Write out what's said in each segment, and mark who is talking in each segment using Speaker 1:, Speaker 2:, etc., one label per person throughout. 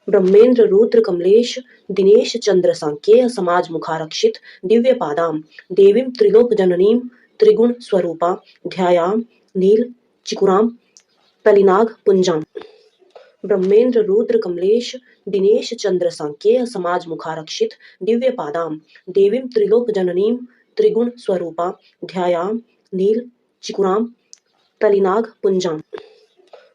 Speaker 1: ब्रह्मेन्द्र रुद्र कमलेश दिनेश चंद्र सांकेय समाज मुखारक्षित दिव्य पादाम देवीं त्रिलोक जननीं त्रिगुण स्वरूपा ध्यायाम नील चिकुराम तलिनाग पुंजाम। ब्रह्मेन्द्र रुद्र कमलेश दिनेश चंद्र सांकेय समाज मुखारक्षित दिव्य पादाम देवीं त्रिलोक जननीं त्रिगुण स्वरूपा ध्यायाम नील चिकुराम तलिनाग पुंजाम।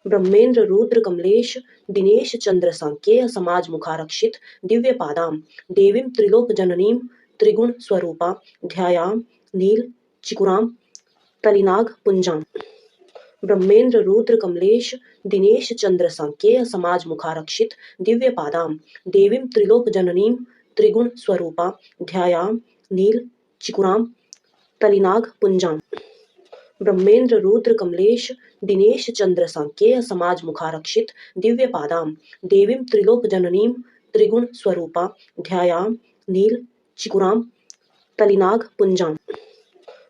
Speaker 1: ब्रह्मेन्द्र रुद्र कमलेश दिनेश चंद्र सांकेय समाज मुखारक्षित दिव्य पादाम देवीं त्रिलोक जननीं त्रिगुण स्वरूपा ध्यायाम नील चिकुराम तलिनाग पुंजाम। ब्रह्मेन्द्र रुद्र कमलेश दिनेश चंद्र सांकेय समाज मुखारक्षित दिव्य पादाम देवीं त्रिलोक जननीं त्रिगुण स्वरूपा ध्यायाम नील चिकुराम तलिनाग पुंजाम। ब्रह्मेन्द्र रुद्र कमलेश दिनेश चंद्र सांकेय समाज मुखारक्षित दिव्य पादाम देवीं त्रिलोक जननीं त्रिगुण स्वरूपा ध्यायाम नील चिकुराम तलिनाग पुंजाम।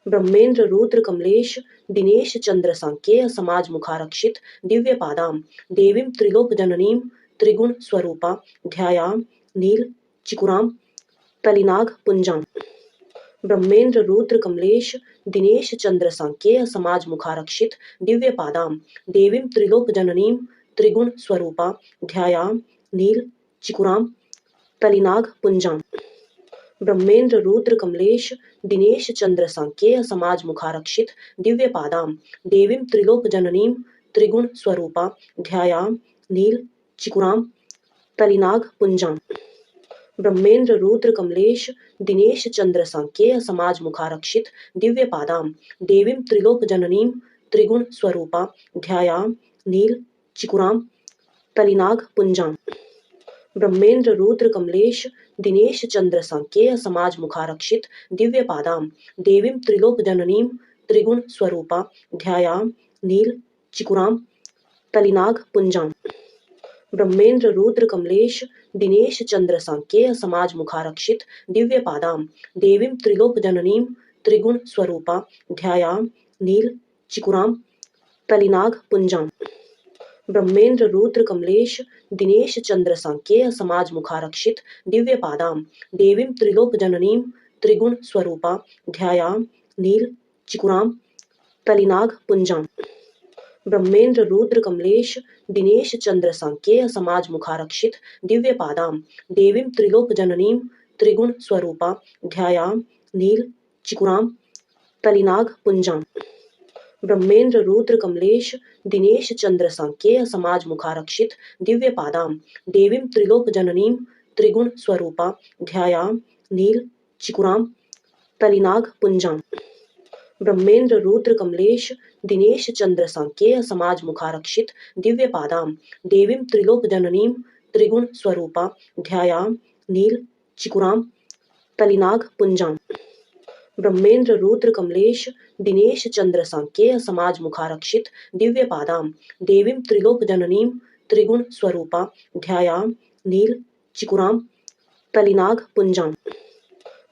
Speaker 1: ब्रह्मेन्द्र रुद्र कमलेश दिनेश चंद्र सांकेय समाज मुखारक्षित दिव्य पादाम देवीं त्रिलोक जननीं त्रिगुण स्वरूपा ध्यायाम नील चिकुराम तलिनाग पुंजाम। ब्रह्मेन्द्र रुद्र कमलेश दिनेश चंद्र सांकेय समाज मुखारक्षित दिव्य पादाम देवीं त्रिलोक जननीं त्रिगुण स्वरूपा ध्यायाम नील चिकुराम तलिनाग पुंजाम। ब्रह्मेन्द्र रुद्र कमलेश दिनेश चंद्र सांकेय समाज मुखारक्षित दिव्य पादाम देवीं त्रिलोक जननीं त्रिगुण स्वरूपा ध्यायाम नील चिकुराम तलिनाग पुंजाम। ब्रह्मेन्द्र रुद्र कमलेश दिनेश चंद्र सांकेय समाज मुखारक्षित दिव्य पादाम देवीं त्रिलोक जननीं त्रिगुण स्वरूपा ध्यायाम नील चिकुराम तलिनाग पुंजाम। ब्रह्मेन्द्र रुद्र कमलेश दिनेश चंद्र सांकेय समाज मुखारक्षित दिव्य पादाम देवीं त्रिलोक जननीं त्रिगुण स्वरूपा ध्यायाम नील चिकुराम तलिनाग पुंजाम। ब्रह्मेन्द्र रुद्र कमलेश दिनेश चंद्र सांकेय समाज मुखारक्षित दिव्य पादाम देवीं त्रिलोक जननीं त्रिगुण स्वरूपा ध्यायाम नील चिकुराम तलिनाग पुंजाम। ब्रह्मेन्द्र रुद्र कमलेश दिनेश चंद्र सांकेय समाज मुखारक्षित दिव्य पादाम देवीं त्रिलोक जननीं त्रिगुण स्वरूपा ध्यायाम नील चिकुराम तलिनाग पुंजाम। ब्रह्मेन्द्र रुद्र कमलेश दिनेश चंद्र सांकेय समाज मुखारक्षित दिव्य पादाम देवीं त्रिलोक जननीं त्रिगुण स्वरूपा ध्यायाम नील चिकुराम तलिनाग पुंजाम। ब्रह्मेन्द्र रुद्र कमलेश दिनेश चंद्र सांकेय समाज मुखारक्षित दिव्य पादाम देवीं त्रिलोक जननीं त्रिगुण स्वरूपा ध्यायाम नील चिकुराम तलिनाग पुंजाम। ब्रह्मेन्द्र रुद्र कमलेश दिनेश चंद्र सांकेय समाज मुखारक्षित दिव्य पादाम देवीं त्रिलोक जननीं त्रिगुण स्वरूपा ध्यायाम नील चिकुराम तलिनाग पुंजाम। ब्रह्मेन्द्र रुद्र कमलेश दिनेश चंद्र सांकेय समाज मुखारक्षित दिव्य पादाम देवीं त्रिलोक जननीं त्रिगुण स्वरूपा ध्यायाम नील चिकुराम तलिनाग पुंजाम।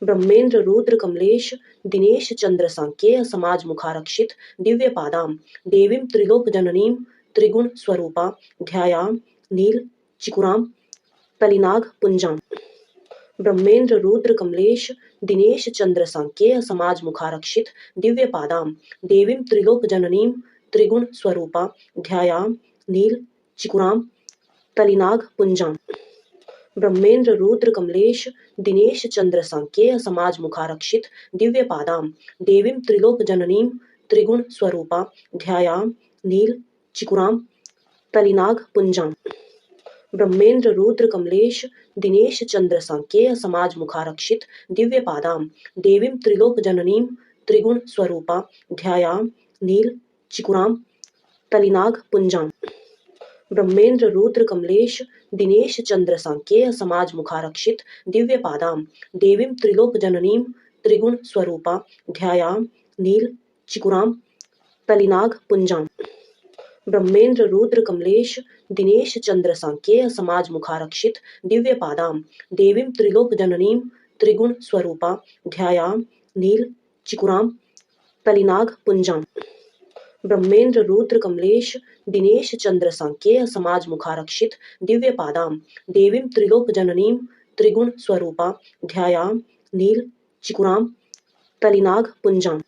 Speaker 1: ब्रह्मेन्द्र रुद्र कमलेश दिनेश चंद्र सांकेय समाज मुखारक्षित दिव्य पादाम देवीं त्रिलोक जननीं त्रिगुण स्वरूपा ध्यायाम नील चिकुराम तलिनाग पुंजाम। ब्रह्मेन्द्र रुद्र कमलेश दिनेश चंद्र सांकेय समाज मुखारक्षित दिव्य पादाम देवीं त्रिलोक जननीं त्रिगुण स्वरूपा ध्यायाम नील चिकुराम तलिनाग पुंजाम। ब्रह्मेन्द्र रुद्र कमलेश दिनेश चंद्र सांकेय समाज मुखारक्षित दिव्य पादाम देवीं त्रिलोक जननीं त्रिगुण स्वरूपा ध्यायाम नील चिकुराम तलिनाग पुंजाम। ब्रह्मेन्द्र रुद्र कमलेश दिनेश चंद्र सांकेय समाज मुखारक्षित दिव्य पादाम देवीं त्रिलोक जननीं त्रिगुण स्वरूपा ध्यायाम नील चिकुराम तलिनाग पुंजाम। ब्रह्मेन्द्र रुद्र कमलेश दिनेश चंद्र सांकेय समाज मुखारक्षित दिव्य पादाम देवीं त्रिलोक जननीं त्रिगुण स्वरूपा ध्यायाम नील चिकुराम तलिनाग पुंजाम। ब्रह्मेन्द्र रुद्र कमलेश दिनेश चंद्र सांकेय समाज मुखारक्षित दिव्य पादाम देवीं त्रिलोक जननीं त्रिगुण स्वरूपा ध्यायाम नील चिकुराम तलिनाग पुंजाम। ब्रह्मेंद्र रुद्र कमलेश दिनेश चंद्र सांकेय समाज मुखारक्षित दिव्य पादाम देवीं त्रिलोक जननीं त्रिगुण स्वरूपा ध्यायाम नील चिकुराम तलिनाग पुंजाम।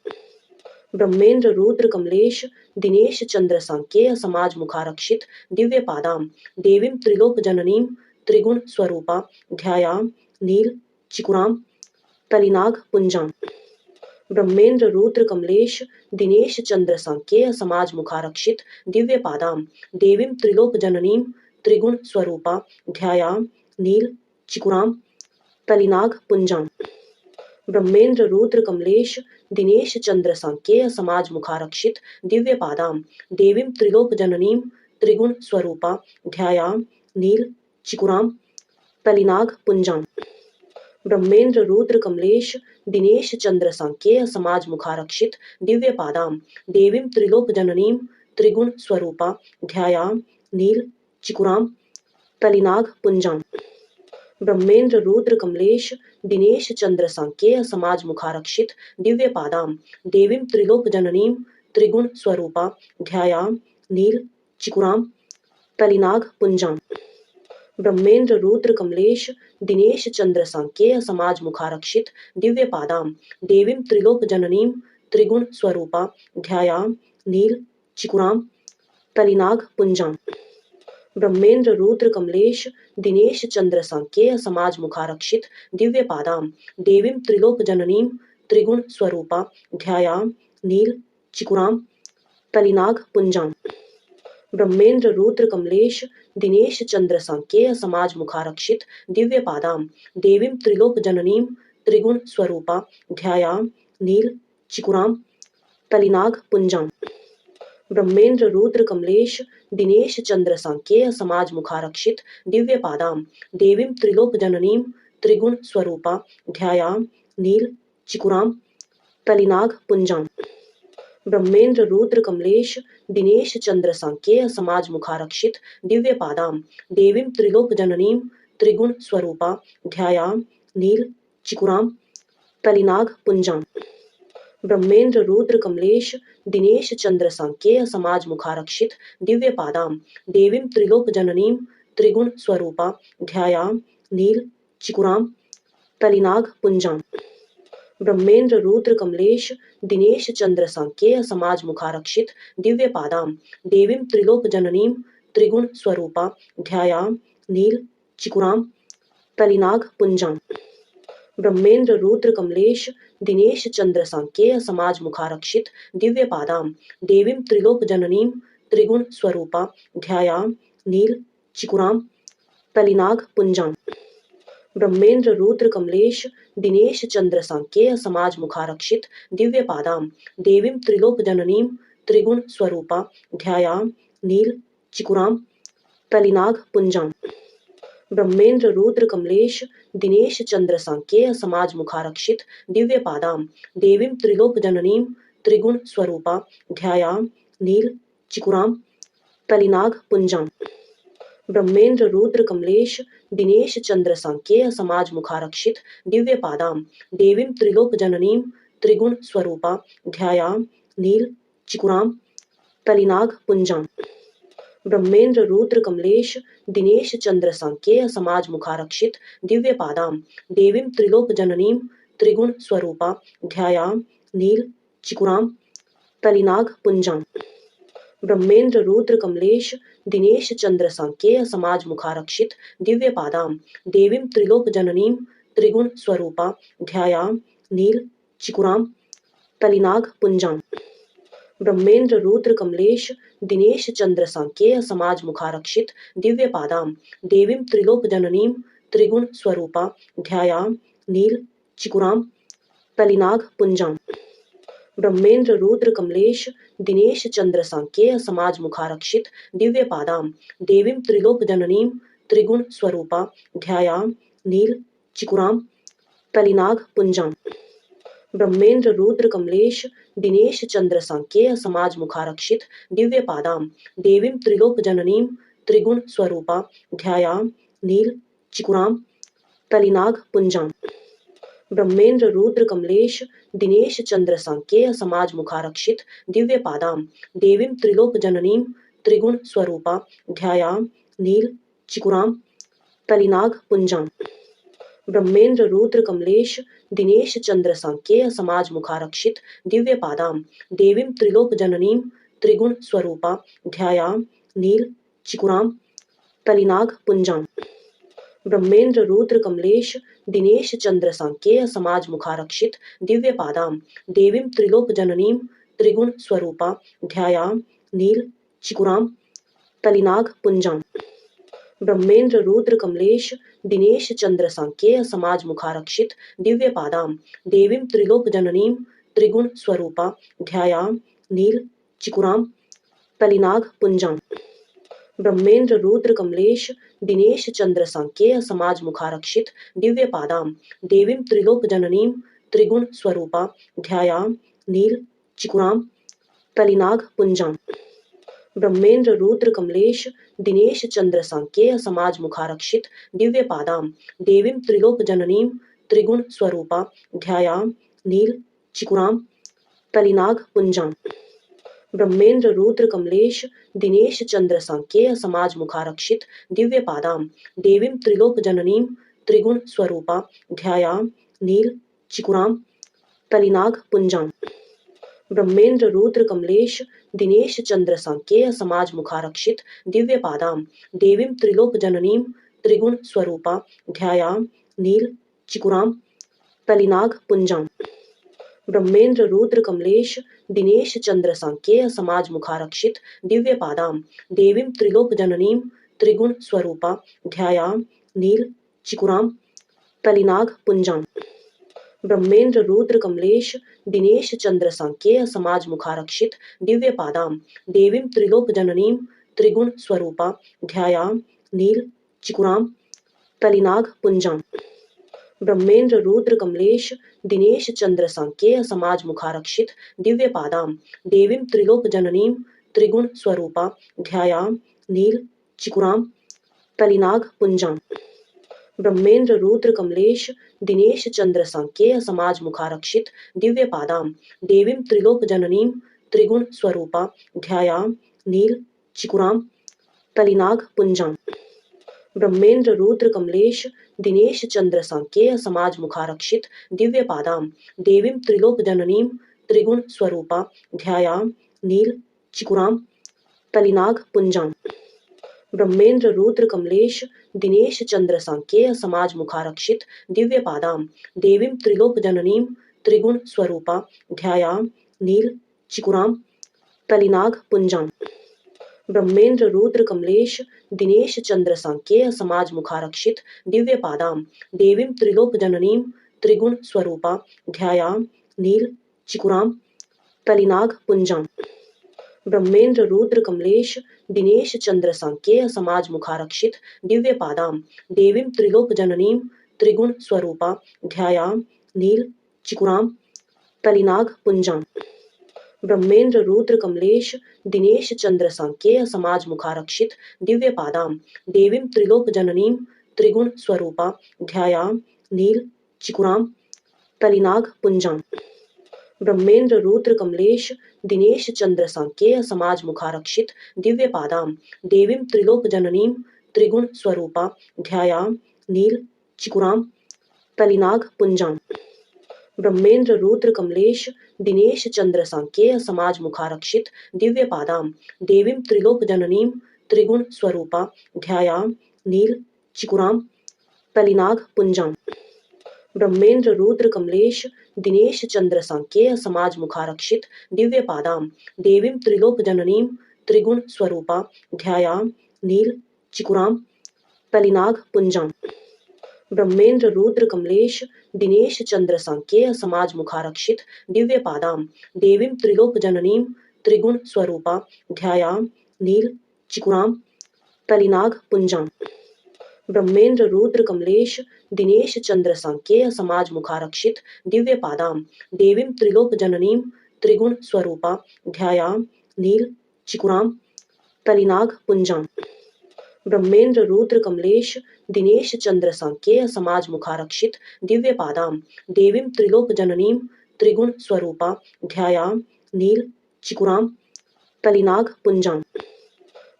Speaker 1: ब्रह्मेंद्र रुद्र कमलेश दिनेश चंद्र सांकेय समाज मुखारक्षित दिव्य पादाम देवीं त्रिलोक जननीं त्रिगुण स्वरूपा ध्यायाम नील चिकुराम तलिनाग पुंजाम। ब्रह्मेंद्र रुद्र कमलेश दिनेश चंद्र सांकेय समाज मुखारक्षित दिव्य पादाम देवीं त्रिलोक जननीं त्रिगुण स्वरूपा ध्यायाम नील चिकुराम तलिनाग पुंजाम। ब्रह्मेंद्र रुद्र कमलेश दिनेश चंद्र सांकेय समाज मुखारक्षित दिव्य पादाम देवीं त्रिलोक जननीं त्रिगुण स्वरूपा ध्यायाम नील चिकुराम तलिनाग पुंजाम। ब्रह्मेंद्र रुद्र कमलेश दिनेश चंद्र सांकेय समाज मुखारक्षित दिव्य पादाम देवीं त्रिलोक जननीं त्रिगुण स्वरूपा ध्यायाम नील चिकुराम तलिनाग पुंजाम। ब्रह्मेंद्र रुद्र कमलेश दिनेश चंद्र सांकेय समाज मुखारक्षित दिव्य पादाम देवीं त्रिलोक जननीं त्रिगुण स्वरूपा ध्यायाम नील चिकुराम तलिनाग पुंजाम। ब्रह्मेंद्र रुद्र कमलेश दिनेश चंद्र सांकेय समाज मुखारक्षित दिव्य पादाम देवीं त्रिलोक जननीं त्रिगुण स्वरूपा ध्यायाम नील चिकुराम तलिनाग पुंजाम। ब्रह्मेंद्र रुद्र कमलेश दिनेश चंद्र सांकेय समाज मुखारक्षित दिव्य पादाम देवीं त्रिलोक जननीं त्रिगुण स्वरूपा ध्यायाम नील चिकुराम तलिनाग पुंजाम। ब्रह्मेंद्र रुद्र कमलेश दिनेश चंद्र सांकेय समाज मुखारक्षित दिव्य पादाम देवीं त्रिलोक जननीं त्रिगुण स्वरूपा ध्यायाम नील चिकुराम तलिनाग पुंजाम। ब्रह्मेंद्र रुद्र कमलेश दिनेश चंद्र सांकेय समाज मुखारक्षित दिव्य पादाम देवीं त्रिलोक जननीं त्रिगुण स्वरूपा ध्यायाम नील चिकुराम तलिनाग पुंजाम। ब्रह्मेंद्र रुद्र कमलेश दिनेश चंद्र सांकेय समाज मुखारक्षित दिव्य पादाम देवीं त्रिलोक जननीं त्रिगुण स्वरूपा ध्यायाम नील चिकुराम तलिनाग पुंजाम। ब्रह्मेंद्र रुद्र कमलेश दिनेश चंद्र सांकेय समाज मुखारक्षित दिव्य पादाम देवीं त्रिलोक जननीं त्रिगुण स्वरूपा ध्यायाम नील चिकुराम तलिनाग पुंजाम। ब्रह्मेंद्र रुद्र कमलेश दिनेश चंद्र सांकेय समाज मुखारक्षित दिव्य पादाम देवीं त्रिलोक जननीं त्रिगुण स्वरूपा ध्यायाम नील चिकुराम तलिनाग पुंजाम। ब्रह्मेंद्र रुद्र कमलेश दिनेश चंद्र सांकेय समाज मुखारक्षित दिव्य पादाम देवीं त्रिलोक जननीं त्रिगुण स्वरूपा ध्यायाम नील चिकुराम तलिनाग पुंजाम। ब्रह्मेंद्र रुद्र कमलेश दिनेश चंद्र सांकेय समाज मुखारक्षित दिव्य पादाम देवीं त्रिलोक जननीं त्रिगुण स्वरूपा ध्यायाम नील चिकुराम तलिनाग पुंजाम। ब्रह्मेंद्र रुद्र कमलेश दिनेश चंद्र सांकेय समाज मुखारक्षित दिव्य पादाम देवीं त्रिलोक जननीं त्रिगुण स्वरूपा ध्यायाम नील चिकुराम तलिनाग पुंजाम। ब्रह्मेंद्र रुद्र कमलेश दिनेश चंद्र सांकेय समाज मुखारक्षित दिव्य पादाम देवीं त्रिलोक जननीं त्रिगुण स्वरूपा ध्यायाम नील चिकुराम तलिनाग पुंजाम। ब्रह्मेंद्र रुद्र कमलेश दिनेश चंद्र सांकेय समाज मुखारक्षित दिव्य पादाम देवीं त्रिलोक जननीं त्रिगुण स्वरूपा ध्यायाम नील चिकुराम तलिनाग पुंजाम। ब्रह्मेंद्र रुद्र कमलेश दिनेश चंद्र सांकेय समाज मुखारक्षित दिव्य पादाम देवीं त्रिलोक जननीं त्रिगुण स्वरूपा ध्यायाम नील चिकुराम तलिनाग पुंजाम। ब्रह्मेंद्र रुद्र कमलेश दिनेश चंद्र सांकेय समाज मुखारक्षित दिव्य पादाम देवीं त्रिलोक जननीं त्रिगुण स्वरूपा ध्यायाम नील चिकुराम तलिनाग पुंजाम। ब्रह्मेंद्र रुद्र कमलेश दिनेश चंद्र सांकेय समाज मुखारक्षित दिव्य पादाम देवीं त्रिलोक जननीं त्रिगुण स्वरूपा ध्यायाम नील चिकुराम तलिनाग पुंजाम। ब्रह्मेंद्र रुद्र कमलेश दिनेश चंद्र सांकेय समाज मुखारक्षित दिव्य पादाम देवीं त्रिलोक जननीं त्रिगुण स्वरूपा ध्यायाम नील चिकुराम तलिनाग पुंजाम। ब्रह्मेन्द्र रुद्र कमलेश दिनेश चंद्र सांकेय समाज मुखारक्षित दिव्य पादाम देवीं त्रिलोक जननीं त्रिगुण स्वरूपा ध्यायाम नील चिकुराम तलिनाग पुंजाम। ब्रह्मेन्द्र रुद्र कमलेश दिनेश चंद्र सांकेय समाज मुखारक्षित दिव्य पादाम देवीं त्रिलोक जननीं त्रिगुण स्वरूपा ध्यायाम नील चिकुराम तलिनाग पुंजाम। ब्रह्मेन्द्र रुद्र कमलेश दिनेश चंद्र सांकेय समाज मुखारक्षित दिव्य पादाम देवीं त्रिलोक जननीं त्रिगुण स्वरूपा ध्यायाम नील चिकुराम तलिनाग पुंजाम। ब्रह्मेन्द्र रुद्र कमलेश दिनेश चंद्र सांकेय समाज मुखारक्षित दिव्य पादाम देवीं त्रिलोक जननीं त्रिगुण स्वरूपा ध्यायाम नील चिकुराम तलिनाग पुंजाम। ब्रह्मेन्द्र रुद्र कमलेश दिनेश चंद्र सांकेय समाज मुखारक्षित दिव्य पादाम देवीं त्रिलोक जननीं त्रिगुण स्वरूपा ध्यायाम नील चिकुराम तलिनाग पुंजाम। ब्रह्मेन्द्र रुद्र कमलेश दिनेश चंद्र सांकेय समाज मुखारक्षित दिव्य पादाम देवीं त्रिलोक जननीं त्रिगुण स्वरूपा ध्यायाम नील चिकुराम तलिनाग पुंजाम। ब्रह्मेन्द्र रुद्र कमलेश दिनेश चंद्र सांकेय समाज मुखारक्षित दिव्य पादाम देवीं त्रिलोक जननीं त्रिगुण स्वरूपा ध्यायाम नील चिकुराम तलिनाग पुंजाम। ब्रह्मेन्द्र रुद्र कमलेश दिनेश चंद्र सांकेय समाज मुखारक्षित दिव्य पादाम देवीं त्रिलोक जननीं त्रिगुण स्वरूपा ध्यायाम नील चिकुराम तलिनाग पुंजाम। ब्रह्मेन्द्र रुद्र कमलेश दिनेश चंद्र सांकेय समाज मुखारक्षित दिव्य पादाम देवीं त्रिलोक जननीं त्रिगुण स्वरूपा ध्यायाम नील चिकुराम तलिनाग पुंजाम। ब्रह्मेन्द्र रुद्र कमलेश दिनेश चंद्र सांकेय समाज मुखारक्षित दिव्य पादाम देवीं त्रिलोक जननीं त्रिगुण स्वरूपा ध्यायाम नील चिकुराम तलिनाग पुंजाम। ब्रह्मेन्द्र रुद्र कमलेश दिनेश चंद्र सांकेय समाज मुखारक्षित दिव्य पादाम देवीं त्रिलोक जननीं त्रिगुण स्वरूपा ध्यायाम नील चिकुराम तलिनाग पुंजाम। ब्रह्मेन्द्र रुद्र कमलेश दिनेश चंद्र सांकेय समाज मुखारक्षित दिव्य पादाम देवीं त्रिलोक जननीं त्रिगुण स्वरूपा ध्यायाम नील चिकुराम तलिनाग पुंजाम। ब्रह्मेन्द्र रुद्र कमलेश दिनेश चंद्र सांकेय समाज मुखारक्षित दिव्य पादाम देवीं त्रिलोक जननीं त्रिगुण स्वरूपा ध्यायाम नील चिकुराम तलिनाग पुंजाम। ब्रह्मेन्द्र रुद्र कमलेश दिनेश चंद्र सांकेय समाज मुखारक्षित दिव्य पादाम देवीं त्रिलोक जननीं त्रिगुण स्वरूपा ध्यायाम नील चिकुराम तलिनाग पुंजाम। ब्रह्मेन्द्र रुद्र कमलेश दिनेश चंद्र सांकेय समाज मुखारक्षित दिव्य पादाम देवीं त्रिलोक जननीं त्रिगुण स्वरूपा ध्यायाम नील चिकुराम तलिनाग पुंजाम। ब्रह्मेन्द्र रुद्र कमलेश दिनेश चंद्र सांकेय समाज मुखारक्षित दिव्य पादाम देवीं त्रिलोक जननीं त्रिगुण स्वरूपा ध्यायाम नील चिकुराम तलिनाग पुंजाम। ब्रह्मेन्द्र रुद्र कमलेश दिनेश चंद्र सांकेय समाज मुखारक्षित दिव्य पादाम देवीं त्रिलोक जननीं त्रिगुण स्वरूपा ध्यायाम नील चिकुराम तलिनाग पुंजाम। ब्रह्मेन्द्र रुद्र कमलेश दिनेश चंद्र सांकेय समाज मुखारक्षित दिव्य पादाम देवीं त्रिलोक जननीं त्रिगुण स्वरूपा ध्यायाम नील चिकुराम तलिनाग पुंजाम। ब्रह्मेन्द्र रुद्र कमलेश दिनेश चंद्र सांकेय समाज मुखारक्षित दिव्य पादाम देवीं त्रिलोक जननीं त्रिगुण स्वरूपा ध्यायाम नील चिकुराम तलिनाग पुंजाम। ब्रह्मेन्द्र रुद्र कमलेश दिनेश चंद्र सांकेय समाज मुखारक्षित दिव्य पादाम देवीं त्रिलोक जननीं त्रिगुण स्वरूपा ध्यायाम नील चिकुराम तलिनाग पुंजाम। ब्रह्मेन्द्र रुद्र कमलेश दिनेश चंद्र सांकेय समाज मुखारक्षित दिव्य पादाम देवीं त्रिलोक जननीं त्रिगुण स्वरूपा ध्यायाम नील चिकुराम तलिनाग पुंजाम। ब्रह्मेन्द्र रुद्र कमलेश दिनेश चंद्र सांकेय समाज मुखारक्षित दिव्य पादाम देवीं त्रिलोक जननीं त्रिगुण स्वरूपा ध्यायाम नील चिकुराम तलिनाग पुंजाम। ब्रह्मेंद्र रुद्र कमलेश दिनेश चंद्र सांकेय समाज मुखारक्षित दिव्य पादां देवीं त्रिलोक जननीं त्रिगुण स्वरूपा ध्यायाम नील चिकुरां तलिनाग पुंजां।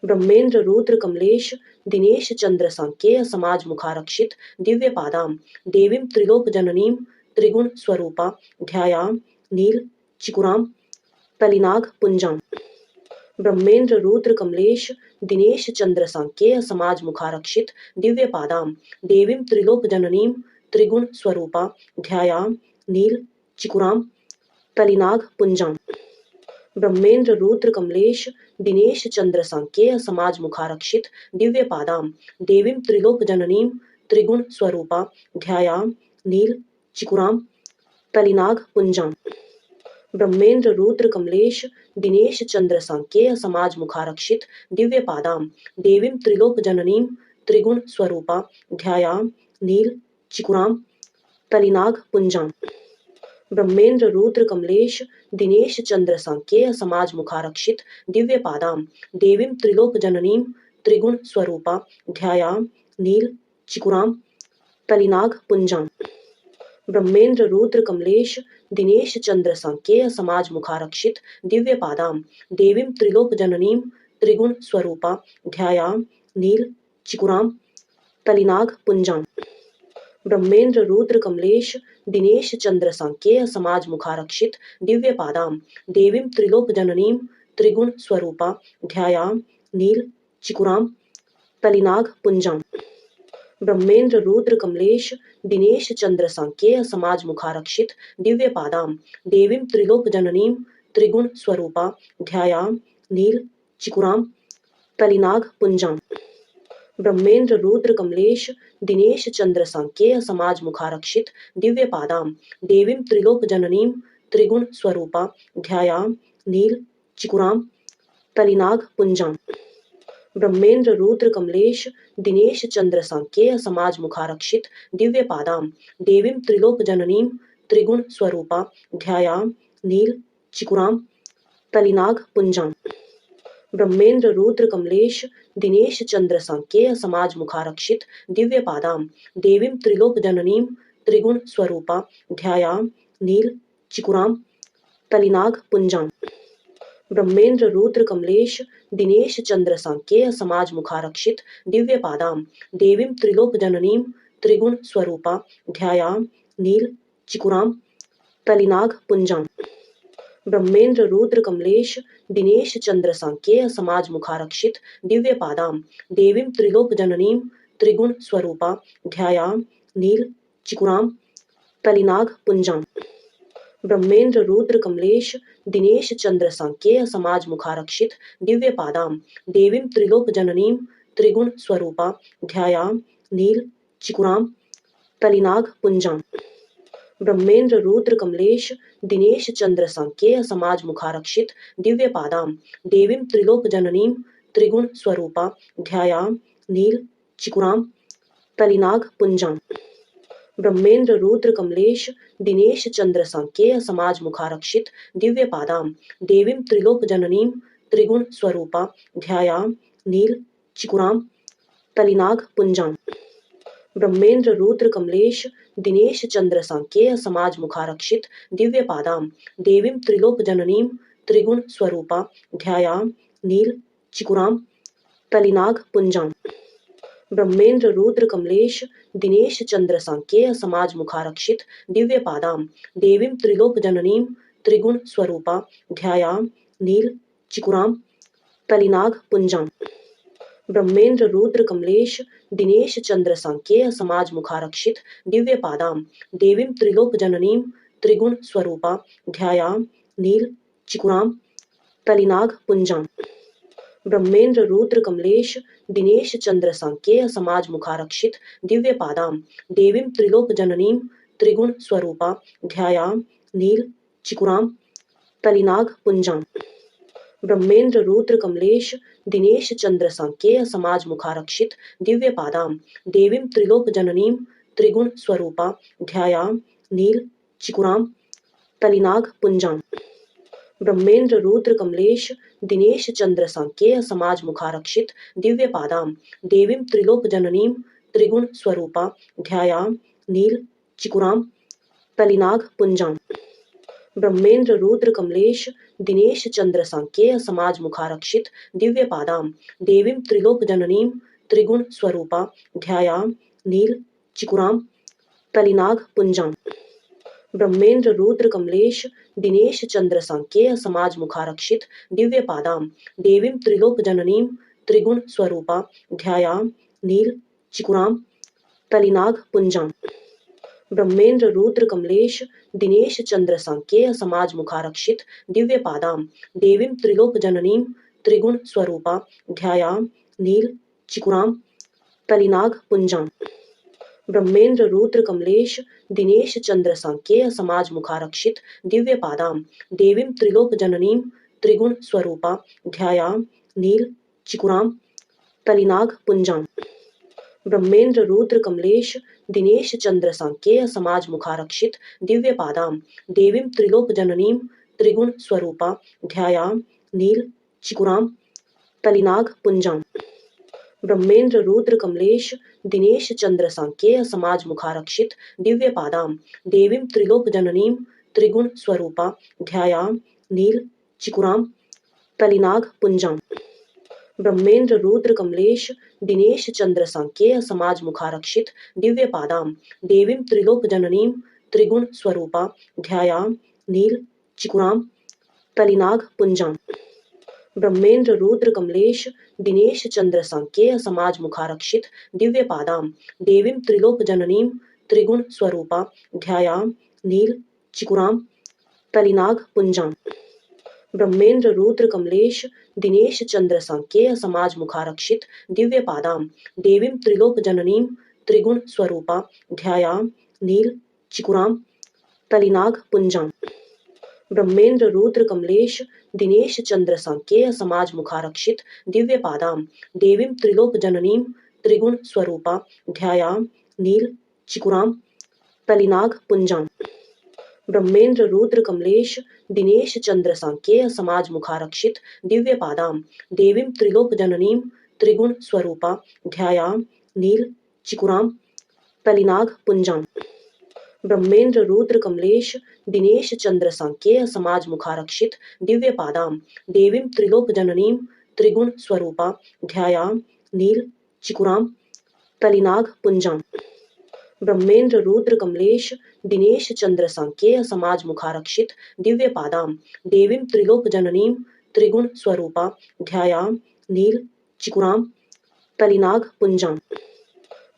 Speaker 1: ब्रह्मेंद्र रुद्र कमलेश दिनेश चंद्र सांकेय समाज मुखारक्षित दिव्य पादां देवीं त्रिलोक जननीं त्रिगुण स्वरूपा ध्यायाम नील चिकुरां तलिनाग पुंजां। ब्रह्मेंद्र रुद्र कमलेश दिनेश चंद्र सांकेय समाज मुखारक्षित दिव्य पादां देवीं त्रिलोक जननीं त्रिगुण स्वरूपा ध्यायाम नील चिकुरां तलिनाग पुंजां। ब्रह्मेंद्र रुद्र कमलेश दिनेश चंद्र सांकेय समाज मुखारक्षित दिव्य पादां देवीं त्रिलोक जननीं त्रिगुण स्वरूपा ध्यायाम नील चिकुरां तलिनाग पुंजां। ब्रह्मेंद्र रुद्र कमलेश दिनेश चंद्र सांकेय समाज मुखारक्षित दिव्य पादां देवीं त्रिलोक जननीं त्रिगुण स्वरूपा ध्यायाम नील चिकुरां तलिनाग पुंजां। ब्रह्मेंद्र रुद्र कमलेश दिनेश चंद्र सांकेय समाज मुखारक्षित दिव्य पादां देवीं त्रिलोक जननीं त्रिगुण स्वरूपा ध्यायाम नील चिकुरां तलिनाग पुंजां। ब्रह्मेंद्र रुद्र कमलेश दिनेश चंद्र सांकेय समाज मुखारक्षित दिव्य पादां देवीं त्रिलोक जननीं त्रिगुण स्वरूपा ध्यायाम नील चिकुरां तलिनाग पुंजां। ब्रह्मेंद्र रुद्र कमलेश दिनेश चंद्र सांकेय समाज मुखारक्षित दिव्य पादां देवीं त्रिलोक जननीं त्रिगुण स्वरूपा ध्यायाम नील चिकुरां तलिनाग पुंजां। ब्रह्मेंद्र रुद्र कमलेश दिनेश चंद्र सांकेय समाज मुखारक्षित दिव्य पादां देवीं त्रिलोक जननीं त्रिगुण स्वरूपा ध्यायाम नील चिकुरां तलिनाग पुंजां। ब्रह्मेंद्र रुद्र कमलेश दिनेश चंद्र सांकेय समाज मुखारक्षित दिव्य पादां देवीं त्रिलोक जननीं त्रिगुण स्वरूपा ध्यायाम नील चिकुरां तलिनाग पुंजां। ब्रह्मेंद्र रुद्र कमलेश दिनेश चंद्र सांकेय समाज मुखारक्षित दिव्य पादां देवीं त्रिलोक जननीं त्रिगुण स्वरूपा ध्यायाम नील चिकुरां तलिनाग पुंजां। ब्रह्मेंद्र रुद्र कमलेश दिनेश चंद्र सांकेय समाज मुखारक्षित दिव्य पादां देवीं त्रिलोक जननीं त्रिगुण स्वरूपा ध्यायाम नील चिकुरां तलिनाग पुंजां। ब्रह्मेंद्र रुद्र कमलेश दिनेश चंद्र सांकेय समाज मुखारक्षित दिव्य पादां देवीं त्रिलोक जननीं त्रिगुण स्वरूपा ध्यायाम नील चिकुरां तलिनाग पुंजां। ब्रह्मेंद्र रुद्र कमलेश दिनेश चंद्र सांकेय समाज मुखारक्षित दिव्य पादां देवीं त्रिलोक जननीं त्रिगुण स्वरूपा ध्यायाम नील चिकुरां तलिनाग पुंजां। ब्रह्मेंद्र रुद्र कमलेश दिनेश चंद्र सांकेय समाज मुखारक्षित दिव्य पादां देवीं त्रिलोक जननीं त्रिगुण स्वरूपा ध्यायाम नील चिकुरां तलिनाग पुंजां। ब्रह्मेंद्र रुद्र कमलेश दिनेश चंद्र सांकेय समाज मुखारक्षित दिव्य पादां देवीं त्रिलोक जननीं त्रिगुण स्वरूपा ध्यायाम नील चिकुरां तलिनाग पुंजां। ब्रह्मेंद्र रुद्र कमलेश दिनेश चंद्र सांकेय समाज मुखारक्षित दिव्य पादां देवीं त्रिलोक जननीं त्रिगुण स्वरूपा ध्यायाम नील चिकुरां तलिनाग पुंजां। ब्रह्मेंद्र रुद्र कमलेश दिनेश चंद्र सांकेय समाज मुखारक्षित दिव्य पादां देवीं त्रिलोक जननीं त्रिगुण स्वरूपा ध्यायाम नील चिकुरां तलिनाग पुंजां। ब्रह्मेंद्र रुद्र कमलेश दिनेश चंद्र सांकेय समाज मुखारक्षित दिव्य पादां देवीं त्रिलोक जननीं त्रिगुण स्वरूपा ध्यायाम नील चिकुरां तलिनाग पुंजां। ब्रह्मेंद्र रुद्र कमलेश दिनेश चंद्र सांकेय समाज मुखारक्षित दिव्य पादां देवीं त्रिलोक जननीं त्रिगुण स्वरूपा ध्यायाम नील चिकुरां तलिनाग पुंजां। ब्रह्मेंद्र रुद्र कमलेश दिनेश चंद्र सांकेय समाज मुखारक्षित दिव्य पादां देवीं त्रिलोक जननीं त्रिगुण स्वरूपा ध्यायाम नील चिकुरां तलिनाग पुंजां। ब्रह्मेंद्र रुद्र कमलेश दिनेश चंद्र सांकेय समाज मुखारक्षित दिव्य पादां देवीं त्रिलोक जननीं त्रिगुण स्वरूपा ध्यायाम नील चिकुरां तलिनाग पुंजां। ब्रह्मेन्द्र रुद्र कमलेश दिनेश चंद्र सांकेय समाज मुखारक्षित दिव्य पादाम देवीं त्रिलोक जननीं त्रिगुण स्वरूपा ध्यायाम नील चिकुराम तलिनाग पुंजाम। ब्रह्मेन्द्र रुद्र कमलेश दिनेश चंद्र सांकेय समाज मुखारक्षित दिव्य पादाम देवीं त्रिलोक जननीं त्रिगुण स्वरूपा ध्यायाम नील चिकुराम तलिनाग पुंजाम। ब्रह्मेन्द्र रुद्र कमलेश दिनेश चंद्र सांकेय समाज मुखारक्षित दिव्य पादाम देवीं त्रिलोक जननीं त्रिगुण स्वरूपा ध्यायाम नील चिकुराम तलिनाग पुंजाम। ब्रह्मेन्द्र रुद्र कमलेश दिनेश चंद्र सांकेय समाज मुखारक्षित दिव्य पादाम देवीं त्रिलोक जननीं त्रिगुण स्वरूपा ध्यायाम नील चिकुराम तलिनाग पुंजाम। ब्रह्मेन्द्र रुद्र कमलेश दिनेश चंद्र सांकेय समाज मुखारक्षित दिव्य पादाम देवीं त्रिलोक जननीं त्रिगुण स्वरूपा ध्यायाम नील चिकुराम तलिनाग पुंजाम। ब्रह्मेन्द्र रुद्र कमलेश दिनेश चंद्र सांकेय समाज मुखारक्षित दिव्य पादाम देवीं त्रिलोक जननीं त्रिगुण स्वरूपा ध्यायाम नील चिकुराम तलिनाग पुंजाम। ब्रह्मेन्द्र रुद्र कमलेश दिनेश चंद्र सांकेय समाज मुखारक्षित दिव्य पादाम देवीं त्रिलोक जननीं त्रिगुण स्वरूपा ध्यायाम नील चिकुराम तलिनाग पुंजाम। ब्रह्मेन्द्र रुद्र कमलेश दिनेश चंद्र सांकेय समाज मुखारक्षित दिव्य पादाम देवीं त्रिलोक जननीं त्रिगुण स्वरूपा ध्यायाम नील चिकुराम तलिनाग पुंजाम। ब्रह्मेन्द्र रुद्र कमलेश दिनेश चंद्र सांकेय समाज मुखारक्षित दिव्य पादाम देवीं त्रिलोक जननीं त्रिगुण स्वरूपा ध्यायाम नील चिकुराम तलिनाग पुंजाम। ब्रह्मेन्द्र रुद्र कमलेश दिनेश चंद्र सांकेय समाज मुखारक्षित दिव्य पादाम देवीं त्रिलोक जननीं त्रिगुण स्वरूपा ध्यायाम नील चिकुराम तलिनाग पुंजाम। ब्रह्मेन्द्र रुद्र कमलेश दिनेश चंद्र सांकेय समाज मुखारक्षित दिव्य पादाम देवीं त्रिलोक जननीं त्रिगुण स्वरूपा ध्यायाम नील चिकुराम तलिनाग पुंजाम। ब्रह्मेन्द्र रुद्र कमलेश दिनेश चंद्र सांकेय समाज मुखारक्षित दिव्य पादाम देवीं त्रिलोक जननीं त्रिगुण स्वरूपा ध्यायाम नील चिकुराम तलिनाग पुंजाम। ब्रह्मेन्द्र रुद्र कमलेश दिनेश चंद्र सांकेय समाज मुखारक्षित दिव्य पादाम देवीं त्रिलोक जननीं त्रिगुण स्वरूपा ध्यायाम नील चिकुराम तलिनाग पुंजाम। ब्रह्मेन्द्र रुद्र कमलेश दिनेश चंद्र सांकेय समाज मुखारक्षित दिव्य पादाम देवीं त्रिलोक जननीं त्रिगुण स्वरूपा ध्यायाम नील चिकुराम तलिनाग पुंजाम।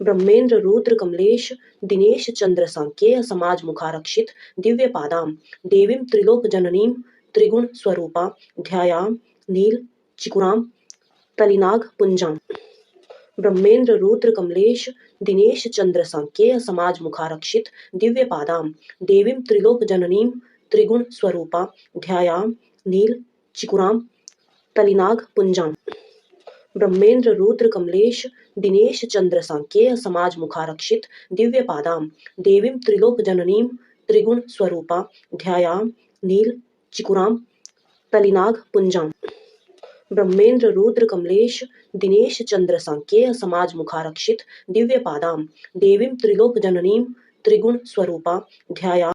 Speaker 1: ब्रह्मेन्द्र रुद्र कमलेश दिनेश चंद्र सांकेय समाज मुखारक्षित दिव्य पादाम देवीं त्रिलोक जननीं त्रिगुण स्वरूपा ध्यायाम नील चिकुराम तलिनाग पुंजाम। ब्रह्मेन्द्र रुद्र कमलेश दिनेश चंद्र सांकेय समाज मुखारक्षित दिव्य पादाम देवीं त्रिलोक जननीं त्रिगुण स्वरूपा ध्यायाम नील चिकुराम तलिनाग पुंजाम। ब्रह्मेन्द्र रुद्र कमलेश दिनेश चंद्र सांकेय समाज मुखारक्षित दिव्य पादाम देवीं त्रिलोक जननीं त्रिगुण स्वरूपा ध्यायाम नील चिकुराम तलिनाग पुंजाम। ब्रह्मेन्द्र रुद्र कमलेश दिनेश चंद्र सांकेय समाज मुखारक्षित दिव्य पादाम देवीं त्रिलोक जननीं त्रिगुण स्वरूपा ध्यायाम